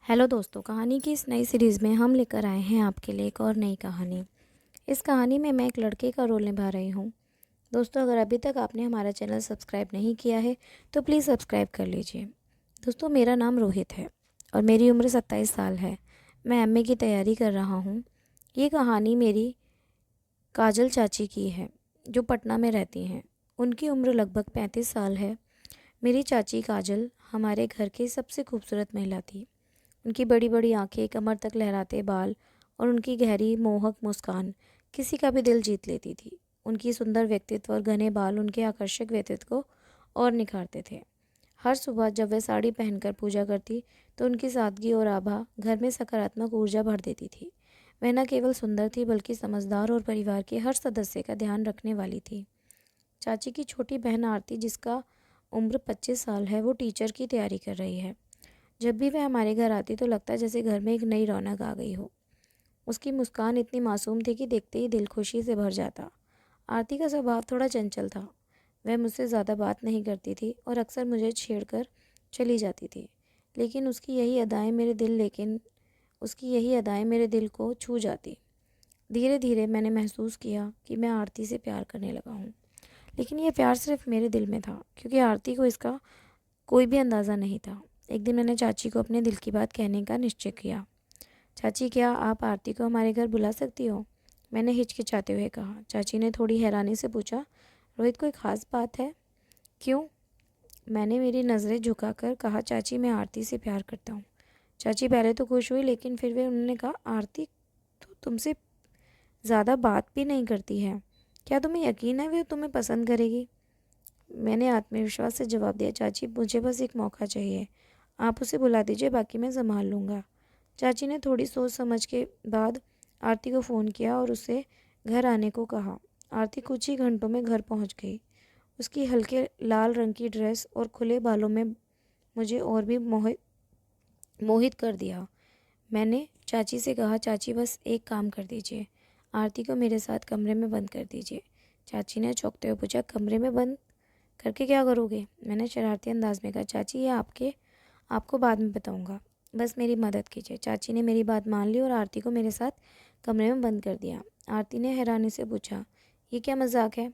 Hello दोस्तों, कहानी की इस नई सीरीज़ में हम लेकर आए हैं आपके लिए एक और नई कहानी। इस कहानी में मैं एक लड़के का रोल निभा रही हूँ। दोस्तों, अगर अभी तक आपने हमारा चैनल सब्सक्राइब नहीं किया है तो प्लीज़ सब्सक्राइब कर लीजिए। दोस्तों, मेरा नाम रोहित है और मेरी उम्र 27 साल है। मैं एमए की तैयारी कर रहा हूँ। ये कहानी मेरी काजल चाची की है जो पटना में रहती हैं। उनकी उम्र लगभग 35 साल है। मेरी चाची काजल हमारे घर की सबसे खूबसूरत महिला थी। उनकी बड़ी बड़ी आंखें, कमर तक लहराते बाल और उनकी गहरी मोहक मुस्कान किसी का भी दिल जीत लेती थी। उनकी सुंदर व्यक्तित्व और घने बाल उनके आकर्षक व्यक्तित्व को और निखारते थे। हर सुबह जब वह साड़ी पहनकर पूजा करती तो उनकी सादगी और आभा घर में सकारात्मक ऊर्जा भर देती थी। वह न केवल सुंदर थी बल्कि समझदार और परिवार के हर सदस्य का ध्यान रखने वाली थी। चाची की छोटी बहन आरती, जिसका उम्र 25 साल है, वो टीचर की तैयारी कर रही है। जब भी वह हमारे घर आती तो लगता जैसे घर में एक नई रौनक आ गई हो। उसकी मुस्कान इतनी मासूम थी कि देखते ही दिल खुशी से भर जाता। आरती का स्वभाव थोड़ा चंचल था। वह मुझसे ज़्यादा बात नहीं करती थी और अक्सर मुझे छेड़कर चली जाती थी। लेकिन उसकी यही अदाएं मेरे दिल को छू जाती। धीरे धीरे मैंने महसूस किया कि मैं आरती से प्यार करने लगा हूँ। लेकिन यह प्यार सिर्फ मेरे दिल में था, क्योंकि आरती को इसका कोई भी अंदाज़ा नहीं था। एक दिन मैंने चाची को अपने दिल की बात कहने का निश्चय किया। चाची, क्या आप आरती को हमारे घर बुला सकती हो? मैंने हिचकिचाते हुए कहा। चाची ने थोड़ी हैरानी से पूछा, रोहित, कोई ख़ास बात है? क्यों? मैंने मेरी नज़रें झुकाकर कहा, चाची, मैं आरती से प्यार करता हूँ। चाची पहले तो खुश हुई, लेकिन फिर वे उन्होंने कहा, आरती तो तुमसे ज़्यादा बात भी नहीं करती है। क्या तुम्हें यकीन है वे तुम्हें पसंद करेगी? मैंने आत्मविश्वास से जवाब दिया, चाची, मुझे बस एक मौका चाहिए। आप उसे बुला दीजिए, बाकी मैं संभाल लूँगा। चाची ने थोड़ी सोच समझ के बाद आरती को फ़ोन किया और उसे घर आने को कहा। आरती कुछ ही घंटों में घर पहुंच गई। उसकी हल्के लाल रंग की ड्रेस और खुले बालों में मुझे और भी मोहित कर दिया। मैंने चाची से कहा, चाची, बस एक काम कर दीजिए, आरती को मेरे साथ कमरे में बंद कर दीजिए। चाची ने चौंकते हुए पूछा, कमरे में बंद करके क्या करोगे? मैंने शरारती अंदाज में कहा, चाची, ये आपको बाद में बताऊंगा, बस मेरी मदद कीजिए। चाची ने मेरी बात मान ली और आरती को मेरे साथ कमरे में बंद कर दिया। आरती ने हैरानी से पूछा, ये क्या मजाक है?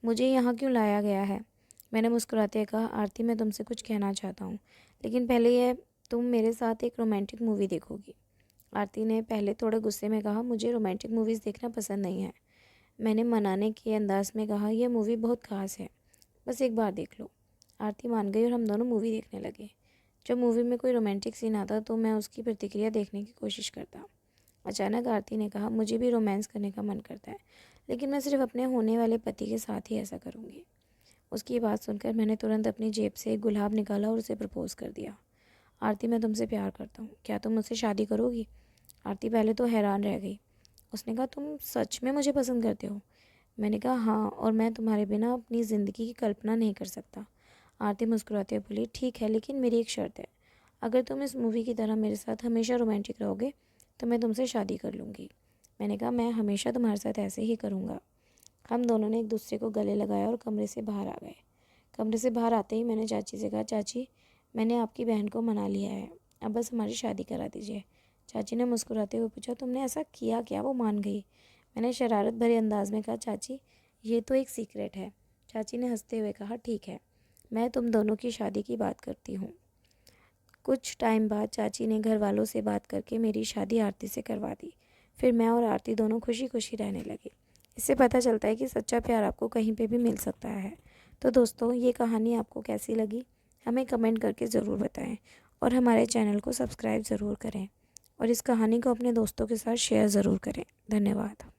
मुझे यहाँ क्यों लाया गया है? मैंने मुस्कुराते कहा, आरती, मैं तुमसे कुछ कहना चाहता हूँ, लेकिन पहले यह तुम मेरे साथ एक रोमांटिक मूवी देखोगी। आरती ने पहले थोड़े गुस्से में कहा, मुझे रोमांटिक मूवीज़ देखना पसंद नहीं है। मैंने मनाने के अंदाज में कहा, यह मूवी बहुत ख़ास है, बस एक बार देख लो। आरती मान गई और हम दोनों मूवी देखने लगे। जब मूवी में कोई रोमांटिक सीन आता तो मैं उसकी प्रतिक्रिया देखने की कोशिश करता। अचानक आरती ने कहा, मुझे भी रोमांस करने का मन करता है, लेकिन मैं सिर्फ अपने होने वाले पति के साथ ही ऐसा करूँगी। उसकी बात सुनकर मैंने तुरंत अपनी जेब से एक गुलाब निकाला और उसे प्रपोज़ कर दिया। आरती, मैं तुमसे प्यार करता हूँ, क्या तुम मुझसे शादी करोगी? आरती पहले तो हैरान रह गई। उसने कहा, तुम सच में मुझे पसंद करते हो? मैंने कहा, हाँ, और मैं तुम्हारे बिना अपनी ज़िंदगी की कल्पना नहीं कर सकता। आरती मुस्कुराते हुए बोली, ठीक है, लेकिन मेरी एक शर्त है। अगर तुम इस मूवी की तरह मेरे साथ हमेशा रोमांटिक रहोगे तो मैं तुमसे शादी कर लूँगी। मैंने कहा, मैं हमेशा तुम्हारे साथ ऐसे ही करूँगा। हम दोनों ने एक दूसरे को गले लगाया और कमरे से बाहर आ गए। कमरे से बाहर आते ही मैंने चाची से कहा, चाची, मैंने आपकी बहन को मना लिया है, अब बस हमारी शादी करा दीजिए। चाची ने मुस्कुराते हुए पूछा, तुमने ऐसा किया क्या वो मान गई? मैंने शरारत भरे अंदाज में कहा, चाची, ये तो एक सीक्रेट है। चाची ने हंसते हुए कहा, ठीक है, मैं तुम दोनों की शादी की बात करती हूँ। कुछ टाइम बाद चाची ने घर वालों से बात करके मेरी शादी आरती से करवा दी। फिर मैं और आरती दोनों खुशी खुशी रहने लगे। इससे पता चलता है कि सच्चा प्यार आपको कहीं पे भी मिल सकता है। तो दोस्तों, ये कहानी आपको कैसी लगी हमें कमेंट करके ज़रूर बताएं और हमारे चैनल को सब्सक्राइब ज़रूर करें और इस कहानी को अपने दोस्तों के साथ शेयर ज़रूर करें। धन्यवाद।